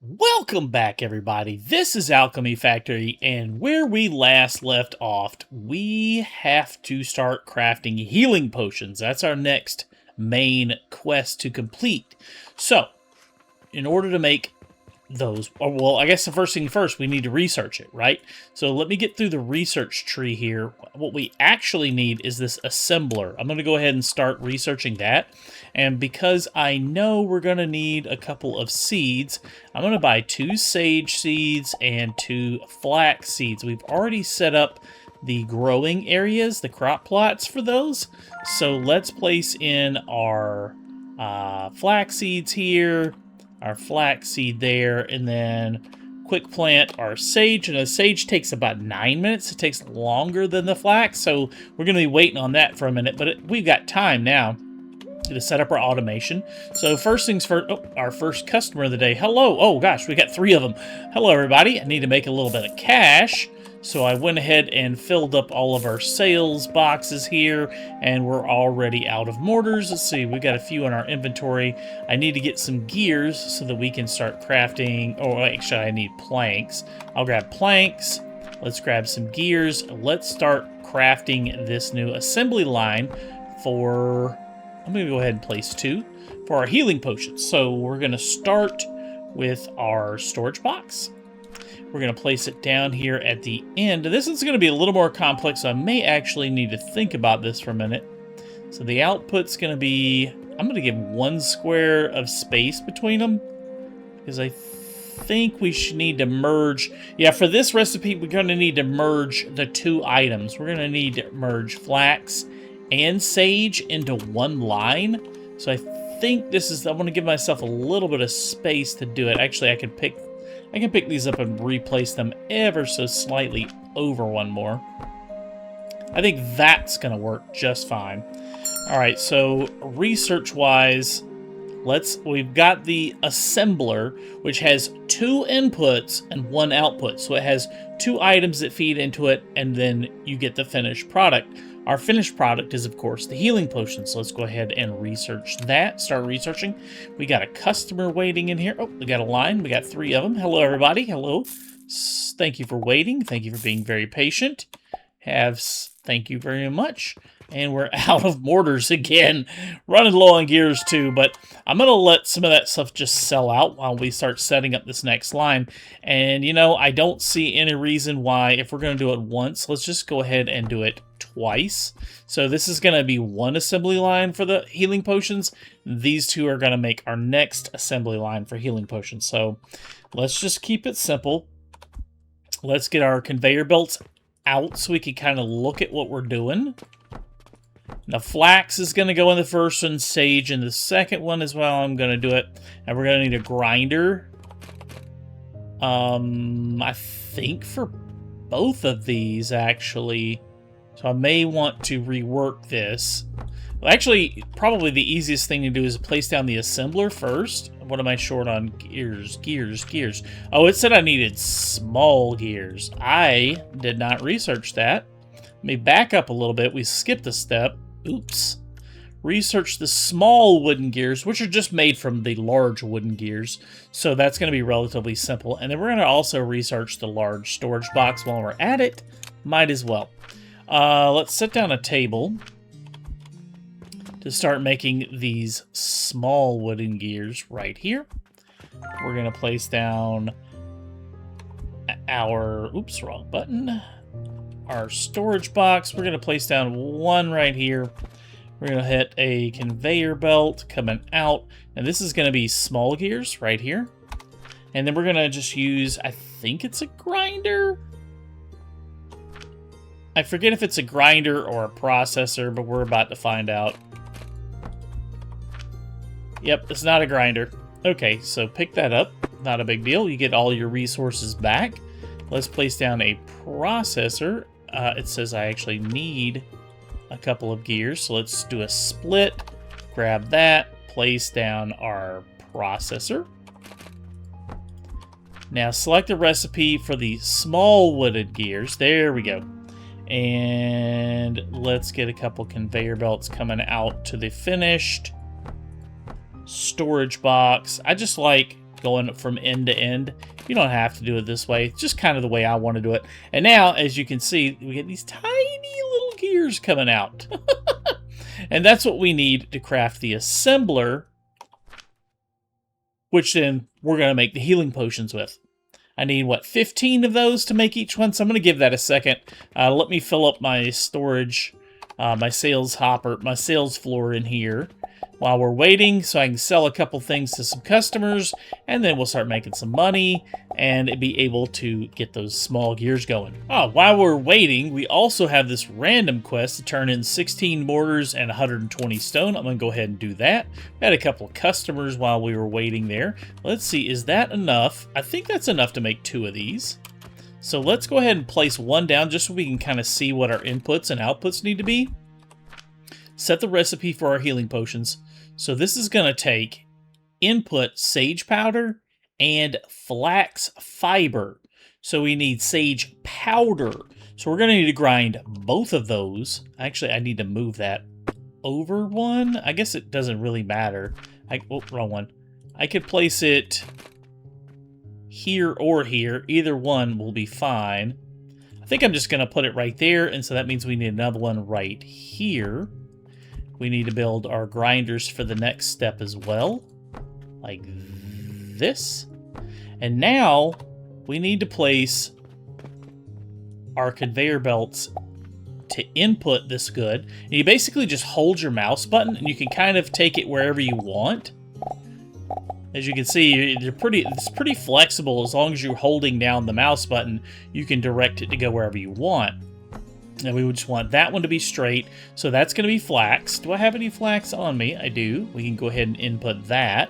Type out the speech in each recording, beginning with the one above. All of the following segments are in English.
Welcome back, everybody. This is Alchemy Factory, and where we last left off, we have to start crafting healing potions. That's our next main quest to complete. So, in order to make those, well, I guess the first thing first, we need to research it, right? So let me get through the research tree here. What we actually need is this assembler. I'm going to go ahead and start researching that. And because I know we're going to need a couple of seeds, I'm going to buy 2 sage seeds and 2 flax seeds. We've already set up the growing areas, the crop plots for those. So let's place in our flax seeds here, our flax seed there, and then quick plant our sage. And the sage takes about 9 minutes. It takes longer than the flax, so we're going to be waiting on that for a minute, but we've got time now to set up our automation. So first things first, our first customer of the day. Hello. Oh gosh, we got 3 of them. Hello everybody. I need to make a little bit of cash. So I went ahead and filled up all of our sales boxes here, and we're already out of mortars. Let's see, we got a few in our inventory. I need to get some gears so that we can start crafting. Oh, actually, I need planks. I'll grab planks. Let's grab some gears. Let's start crafting this new assembly line for... I'm going to go ahead and place 2 for our healing potions. So we're going to start with our storage box. We're going to place it down here at the end. This is going to be a little more complex, so I may actually need to think about this for a minute. So the output's going to be... I'm going to give 1 square of space between them, because I think we should need to merge... Yeah, for this recipe, we're going to need to merge the 2 items. We're going to need to merge flax and sage into 1 line. So I think this is... I want to give myself a little bit of space to do it. Actually, I can pick these up and replace them ever so slightly over 1 more. I think that's going to work just fine. All right, so research-wise, we've got the assembler, which has 2 inputs and 1 output. So it has 2 items that feed into it, and then you get the finished product. Our finished product is, of course, the healing potion. So let's go ahead and research that. Start researching. We got a customer waiting in here. Oh, we got a line. We got 3 of them. Hello, everybody. Hello. Thank you for waiting. Thank you for being very patient. Thank you very much. And we're out of mortars again. Running low on gears too, but I'm going to let some of that stuff just sell out while we start setting up this next line. And, you know, I don't see any reason why, if we're going to do it once, let's just go ahead and do it twice. So this is going to be 1 assembly line for the healing potions. These 2 are going to make our next assembly line for healing potions. So let's just keep it simple. Let's get our conveyor belts out so we can kind of look at what we're doing. Now, flax is going to go in the first one, sage in the second one as well. I'm going to do it. And we're going to need a grinder. I think for both of these, actually. So I may want to rework this. Well, actually, probably the easiest thing to do is place down the assembler first. What am I short on? Gears. Oh, it said I needed small gears. I did not research that. Let me back up a little bit. We skipped a step. Oops. Research the small wooden gears, which are just made from the large wooden gears. So that's going to be relatively simple. And then we're going to also research the large storage box while we're at it. Might as well. Let's set down a table to start making these small wooden gears right here. We're going to place down our... Oops, wrong button. Our storage box. We're going to place down 1 right here. We're going to hit a conveyor belt coming out. And this is going to be small gears right here. And then we're going to just use, I think it's a grinder. I forget if it's a grinder or a processor, but we're about to find out. Yep, it's not a grinder. Okay, so pick that up. Not a big deal. You get all your resources back. Let's place down a processor. It says I actually need a couple of gears, so let's do a split. Grab that, place down our processor. Now select the recipe for the small wooden gears. There we go. And let's get a couple conveyor belts coming out to the finished storage box. I just like going from end to end. You don't have to do it this way. It's just kind of the way I want to do it. And now, as you can see, we get these tiny little gears coming out. And that's what we need to craft the assembler, which then we're going to make the healing potions with. I need, what, 15 of those to make each one? So I'm going to give that a second. Let me fill up my storage, my sales hopper, my sales floor in here while we're waiting, so I can sell a couple things to some customers, and then we'll start making some money and be able to get those small gears going. Oh, while we're waiting, we also have this random quest to turn in 16 mortars and 120 stone. I'm going to go ahead and do that. We had a couple of customers while we were waiting there. Let's see, is that enough? I think that's enough to make 2 of these. So let's go ahead and place one down just so we can kind of see what our inputs and outputs need to be. Set the recipe for our healing potions. So this is going to take input sage powder and flax fiber. So we need sage powder. So we're going to need to grind both of those. Actually, I need to move that over one. I guess it doesn't really matter. Oh, wrong one. I could place it here or here. Either one will be fine. I think I'm just going to put it right there. And so that means we need another one right here. We need to build our grinders for the next step as well, like this. And now we need to place our conveyor belts to input this good. And you basically just hold your mouse button and you can kind of take it wherever you want. As you can see, it's pretty flexible. As long as you're holding down the mouse button, you can direct it to go wherever you want. And we would just want that one to be straight. So that's going to be flax. Do I have any flax on me? I do. We can go ahead and input that.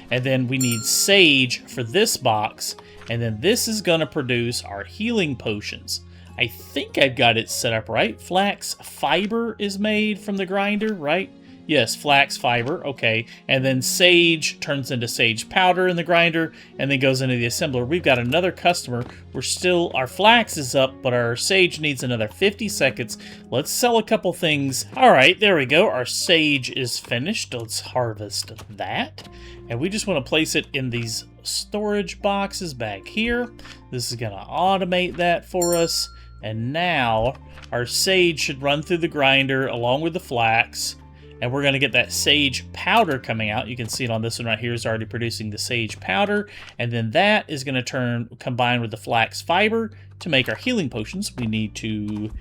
And then we need sage for this box. And then this is going to produce our healing potions. I think I've got it set up right. Flax fiber is made from the grinder, right? Yes, flax fiber, okay. And then sage turns into sage powder in the grinder and then goes into the assembler. We've got another customer. Our flax is up, but our sage needs another 50 seconds. Let's sell a couple things. All right, there we go. Our sage is finished. Let's harvest that. And we just want to place it in these storage boxes back here. This is going to automate that for us. And now our sage should run through the grinder along with the flax. And we're going to get that sage powder coming out. You can see it on this one right here is already producing the sage powder. And then that is going to combine with the flax fiber to make our healing potions. We need to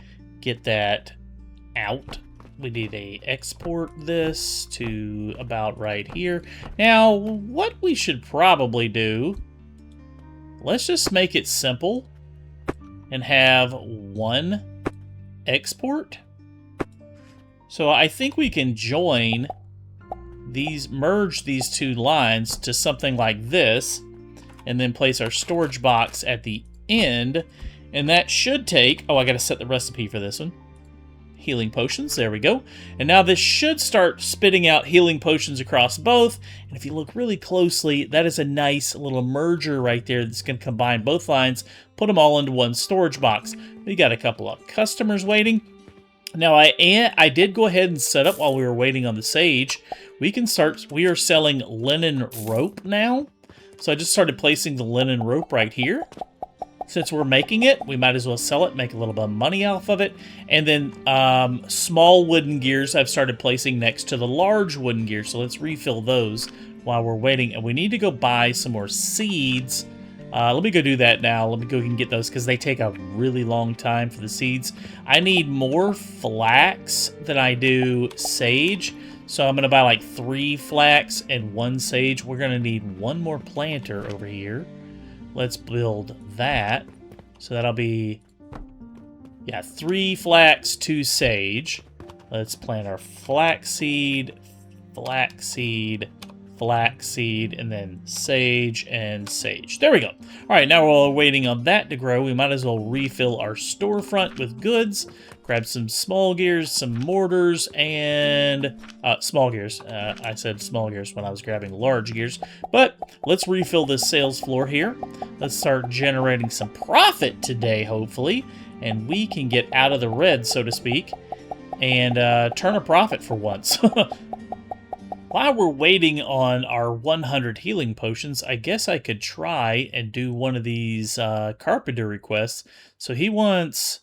get that out. We need to export this to about right here. Now, what we should probably do, let's just make it simple and have one export. So I think we can merge these two lines to something like this, and then place our storage box at the end, and that should take, oh, I gotta set the recipe for this one. Healing potions, there we go. And now this should start spitting out healing potions across both, and if you look really closely, that is a nice little merger right there that's gonna combine both lines, put them all into one storage box. We got a couple of customers waiting. Now, I did go ahead and set up while we were waiting on the sage. We are selling linen rope now. So I just started placing the linen rope right here. Since we're making it, we might as well sell it, make a little bit of money off of it. And then small wooden gears I've started placing next to the large wooden gears. So let's refill those while we're waiting. And we need to go buy some more seeds. Let me go do that now. Let me go and get those because they take a really long time for the seeds. I need more flax than I do sage. So I'm going to buy like 3 flax and 1 sage. We're going to need 1 more planter over here. Let's build that. So that'll be, yeah, 3 flax, 2 sage. Let's plant our flaxseed, flaxseed, flaxseed, and then sage and sage. There we go. All right, now while we're waiting on that to grow, we might as well refill our storefront with goods. Grab some small gears, some mortars, and small gears. I said small gears when I was grabbing large gears. But let's refill this sales floor here. Let's start generating some profit today, hopefully. And we can get out of the red, so to speak, and turn a profit for once. while we're waiting on our 100 healing potions, I guess I could try and do one of these carpenter requests. So he wants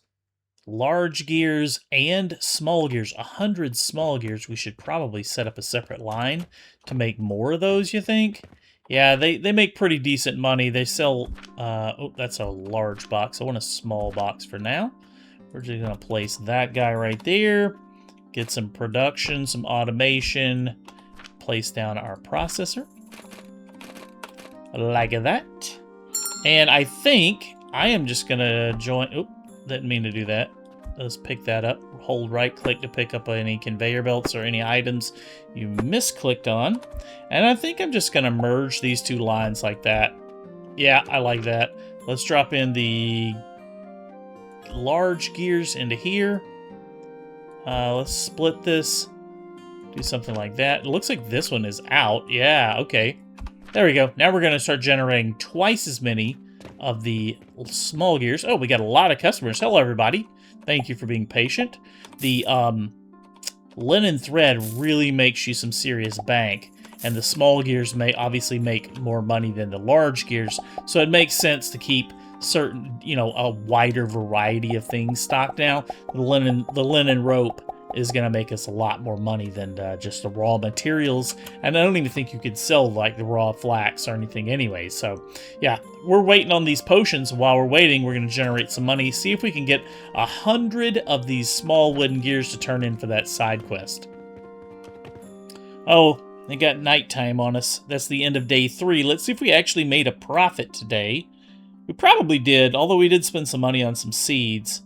large gears and small gears. 100 small gears. We should probably set up a separate line to make more of those, you think? Yeah, they make pretty decent money. They sell... oh, that's a large box. I want a small box for now. We're just going to place that guy right there. Get some production, some automation. Place down our processor. Like that. And I think I am just going to join... Oop, didn't mean to do that. Let's pick that up. Hold right-click to pick up any conveyor belts or any items you misclicked on. And I think I'm just going to merge these two lines like that. Yeah, I like that. Let's drop in the large gears into here. Let's split this. Do something like that. It looks like this one is out. Yeah, okay. There we go. Now we're going to start generating twice as many of the small gears. Oh, we got a lot of customers. Hello, everybody. Thank you for being patient. The linen thread really makes you some serious bank. And the small gears may obviously make more money than the large gears. So it makes sense to keep certain, a wider variety of things stocked now. The linen rope is going to make us a lot more money than just the raw materials. And I don't even think you could sell like the raw flax or anything anyway. So yeah, we're waiting on these potions. While we're waiting, we're going to generate some money. See if we can get 100 of these small wooden gears to turn in for that side quest. Oh, they got nighttime on us. That's the end of day 3. Let's see if we actually made a profit today. We probably did, although we did spend some money on some seeds.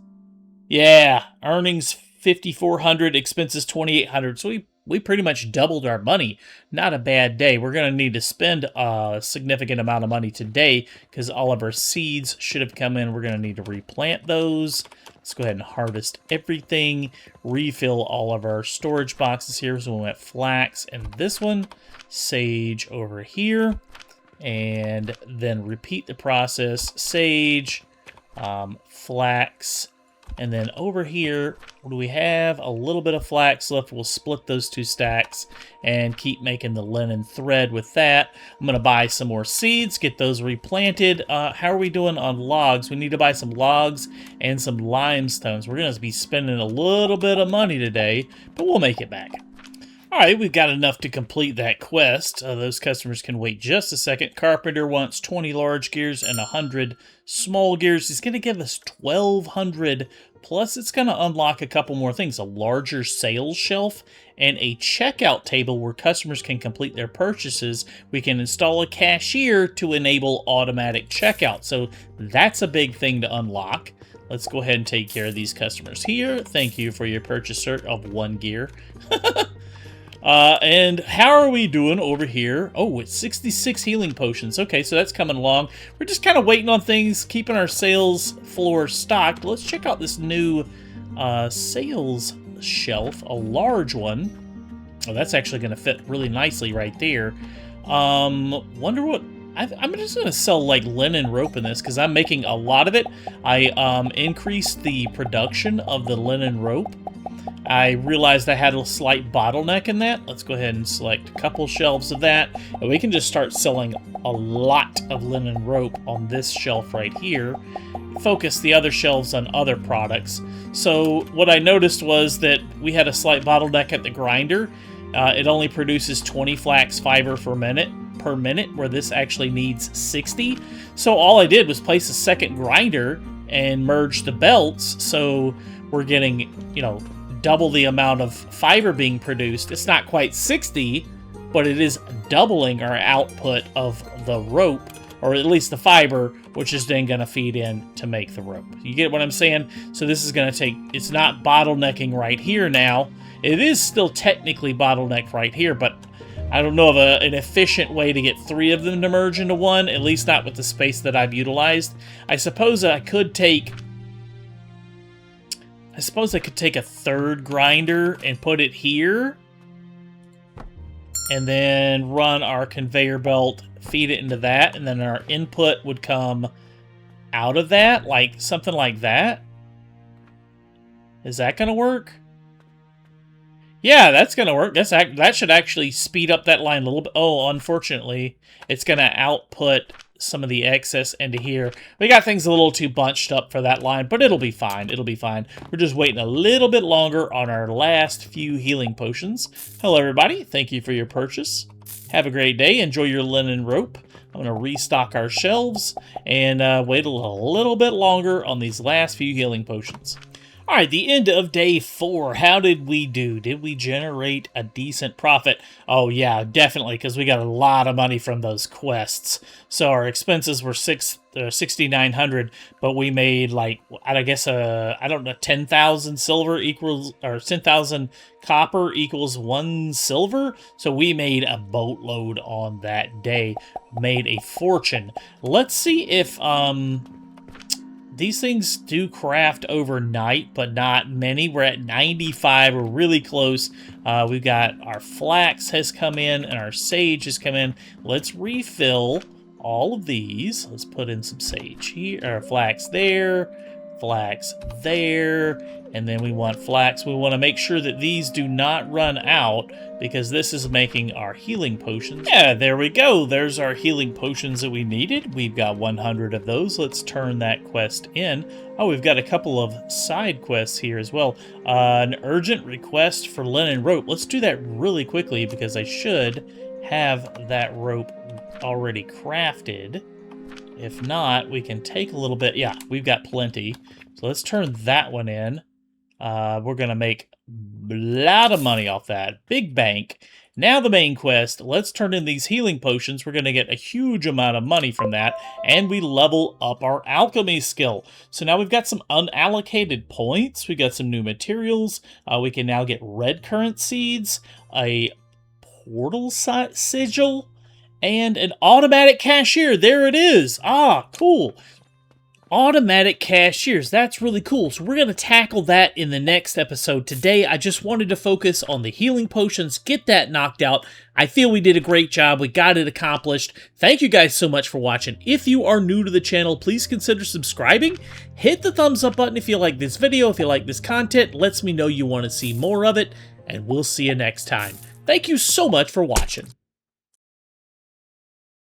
Yeah, earnings 5,400, expenses 2,800. So we pretty much doubled our money. Not a bad day. We're going to need to spend a significant amount of money today because all of our seeds should have come in. We're going to need to replant those. Let's go ahead and harvest everything. Refill all of our storage boxes here. So we went flax and this one. Sage over here. And then repeat the process. Sage, flax, and then over here, what do we have? A little bit of flax left. We'll split those 2 stacks and keep making the linen thread with that. I'm going to buy some more seeds, get those replanted. How are we doing on logs? We need to buy some logs and some limestones. We're going to be spending a little bit of money today, but we'll make it back. All right, we've got enough to complete that quest. Those customers can wait just a second. Carpenter wants 20 large gears and 100 small gears. He's going to give us 1,200, plus it's going to unlock a couple more things. A larger sales shelf and a checkout table where customers can complete their purchases. We can install a cashier to enable automatic checkout. So that's a big thing to unlock. Let's go ahead and take care of these customers here. Thank you for your purchase of 1 gear. And how are we doing over here? Oh, it's 66 healing potions. Okay, so that's coming along. We're just kind of waiting on things, keeping our sales floor stocked. Let's check out this new sales shelf, a large one. Oh, that's actually going to fit really nicely right there. Wonder what... I'm just going to sell like linen rope in this because I'm making a lot of it. I increased the production of the linen rope. I realized I had a slight bottleneck in that. Let's go ahead and select a couple shelves of that. And we can just start selling a lot of linen rope on this shelf right here. Focus the other shelves on other products. So what I noticed was that we had a slight bottleneck at the grinder. It only produces 20 flax fiber per minute, where this actually needs 60. So all I did was place a second grinder and merge the belts. So we're getting, double the amount of fiber being produced. It's not quite 60, but it is doubling our output of the rope, or at least the fiber, which is then going to feed in to make the rope. You get what I'm saying? So this is going to take, it's not bottlenecking right here now. It is still technically bottlenecked right here, but I don't know of an efficient way to get 3 of them to merge into one, at least not with the space that I've utilized. I suppose I could take a 3rd grinder and put it here, and then run our conveyor belt, feed it into that, and then our input would come out of that, like something like that. Is that going to work? Yeah, that's gonna work. That should actually speed up that line a little bit. Oh, unfortunately, it's gonna output some of the excess into here. We got things a little too bunched up for that line, but it'll be fine. It'll be fine. We're just waiting a little bit longer on our last few healing potions. Hello, everybody. Thank you for your purchase. Have a great day. Enjoy your linen rope. I'm going to restock our shelves and wait a little bit longer on these last few healing potions. All right, the end of day 4. How did we do? Did we generate a decent profit? Oh, yeah, definitely, because we got a lot of money from those quests. So our expenses were 6,900, but we made, like, I guess, I don't know, 10,000 silver equals, or 10,000 copper equals 1 silver. So we made a boatload on that day, made a fortune. Let's see if, these things do craft overnight, but not many. We're at 95. We're really close. We've got our flax has come in and our sage has come in. Let's refill all of these. Let's put in some sage here, or flax there, and then we want flax. We want to make sure that these do not run out because this is making our healing potions. Yeah, there we go. There's our healing potions that we needed. We've got 100 of those. Let's turn that quest in. Oh, we've got a couple of side quests here as well. An urgent request for linen rope. Let's do that really quickly because I should have that rope already crafted. If not, we can take a little bit. Yeah, we've got plenty. So let's turn that one in. We're going to make a lot of money off that. Big bank. Now the main quest. Let's turn in these healing potions. We're going to get a huge amount of money from that. And we level up our alchemy skill. So now we've got some unallocated points. We got some new materials. We can now get red currant seeds, a portal sigil, and an automatic cashier. There it is. Ah, cool. Automatic cashiers. That's really cool. So we're going to tackle that in the next episode. Today, I just wanted to focus on the healing potions, get that knocked out. I feel we did a great job. We got it accomplished. Thank you guys so much for watching. If you are new to the channel, please consider subscribing. Hit the thumbs up button if you like this video, if you like this content. Lets me know you want to see more of it, and we'll see you next time. Thank you so much for watching.